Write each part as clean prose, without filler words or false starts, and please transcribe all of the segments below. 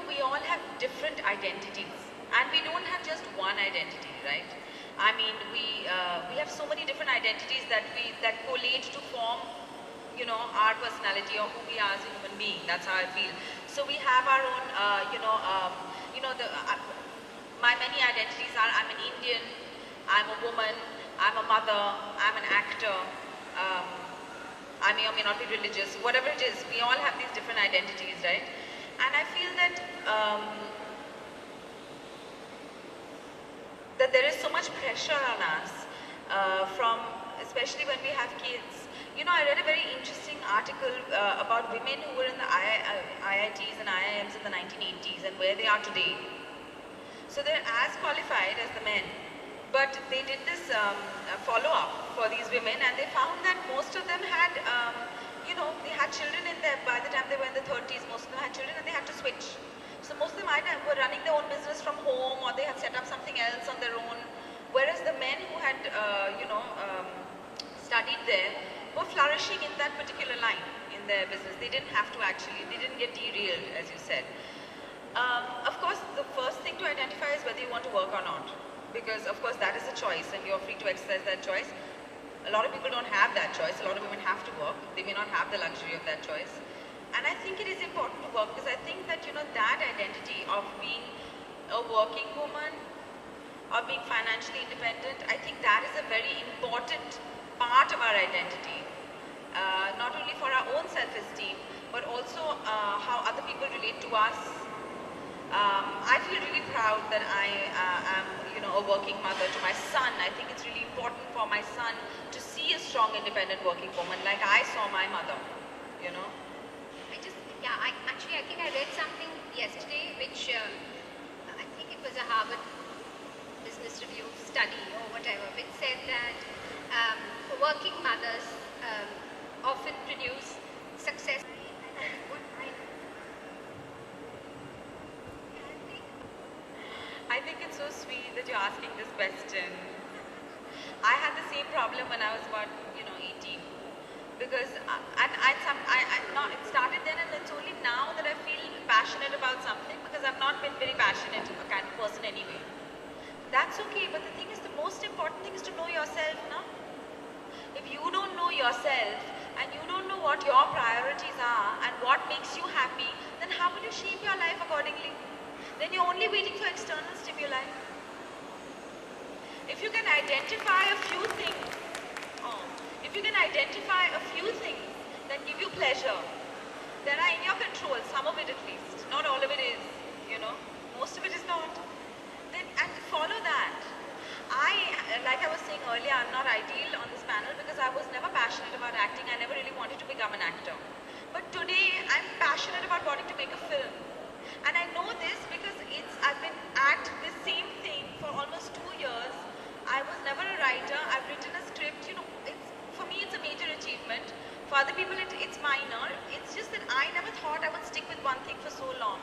we all have different identities, and we don't have just one identity, right? I mean, we have so many different identities that collate to form, our personality or who we are as a human being. That's how I feel. So we have our own, my many identities are: I'm an Indian, I'm a woman, I'm a mother, I'm an actor. I may or may not be religious, whatever it is, we all have these different identities, right? And I feel that that there is so much pressure on us especially when we have kids. I read a very interesting article about women who were in the IITs and IIMs in the 1980s and where they are today. So they're as qualified as the men. But they did this follow-up for these women, and they found that most of them had, they had children by the time they were in the 30s, most of them had children and they had to switch. So most of them were running their own business from home, or they had set up something else on their own. Whereas the men who had, studied there were flourishing in that particular line in their business. They didn't have to they didn't get derailed, as you said. Of course, the first thing to identify is whether you want to work or not. Because of course that is a choice and you're free to exercise that choice. A lot of people don't have that choice. A lot of women have to work. They may not have the luxury of that choice. And I think it is important to work because I think that, that identity of being a working woman or being financially independent, I think that is a very important part of our identity. Not only for our own self-esteem, but also how other people relate to us. I feel really proud that I am, a working mother to my son. I think it's really important for my son to see a strong, independent working woman like I saw my mother, I think I read something yesterday which, I think it was a Harvard Business Review study or whatever, which said that working mothers often produce success. I think it's so sweet that you're asking this question. I had the same problem when I was about, 18. Because, it started then, and it's only now that I feel passionate about something, because I've not been very passionate kind of person anyway. That's okay, but the thing is, the most important thing is to know yourself, no? If you don't know yourself, and you don't know what your priorities are, and what makes you happy, then how will you shape your life accordingly? Then you're only waiting for external stimuli. If you can identify a few things, that give you pleasure, that are in your control, some of it at least, not all of it is, most of it is not, then and follow that. Like I was saying earlier, I'm not ideal on this panel because I was never passionate about acting. I never really wanted to become an actor. But today, I'm passionate about wanting to make a film. And I know this because I've been at the same thing for almost 2 years. I was never a writer. I've written a script. For me, it's a major achievement. For other people, it's minor. It's just that I never thought I would stick with one thing for so long.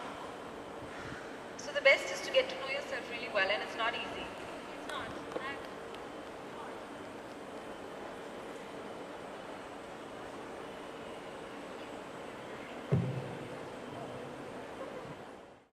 So the best is to get to know yourself really well, and it's not easy.